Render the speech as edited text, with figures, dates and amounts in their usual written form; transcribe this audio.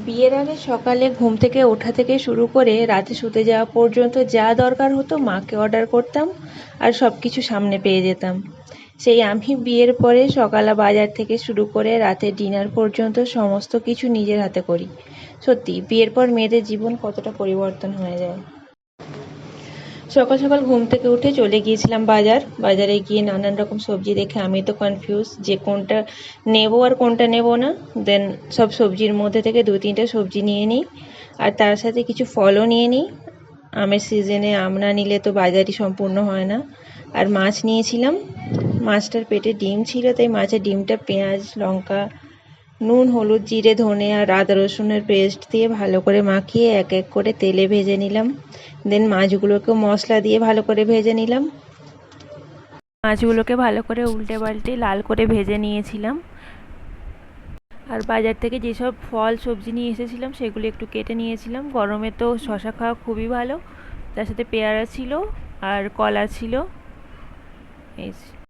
বিয়ের আগে সকালে ঘুম থেকে ওঠা থেকে শুরু করে রাতে শুতে যাওয়া পর্যন্ত যা দরকার হতো মাকে অর্ডার করতাম আর সব কিছু সামনে পেয়ে যেতাম। সেই আমি বিয়ের পরে সকালে বাজার থেকে শুরু করে রাতে ডিনার পর্যন্ত সমস্ত কিছু নিজের হাতে করি। সত্যি বিয়ের পর মেয়েদের জীবন কতটা পরিবর্তন হয়ে যায়। সকাল সকাল ঘুম থেকে উঠে চলে গিয়েছিলাম বাজারে গিয়ে নানান রকম সবজি দেখে আমি তো কনফিউজ যে কোনটা নেব আর কোনটা নেব না। দেন সব সবজির মধ্যে থেকে 2-3টে সবজি নিয়ে নিই আর তার সাথে কিছু ফলও নিয়ে নিই। আমের সিজনে আম না নিলে তো বাজারই সম্পূর্ণ হয় না। আর মাছ নিয়েছিলাম, মাছটার পেটে ডিম ছিল তাই মাছের ডিমটা পেঁয়াজ লঙ্কা নুন হলুদ জিরে ধনে আর আদা রসুনের পেস্ট দিয়ে ভালো করে মাখিয়ে এক এক করে তেলে ভেজে নিলাম। দেন মাছগুলোকেও মশলা দিয়ে ভালো করে ভেজে নিলাম। মাছগুলোকে ভালো করে উল্টে পাল্টে লাল করে ভেজে নিয়েছিলাম। আর বাজার থেকে যেসব ফল সবজি নিয়ে এসেছিলাম সেগুলো একটু কেটে নিয়েছিলাম। গরমে তো শশা খাওয়া খুবই ভালো, তার সাথে পেয়ারা ছিল আর কলা ছিল। এই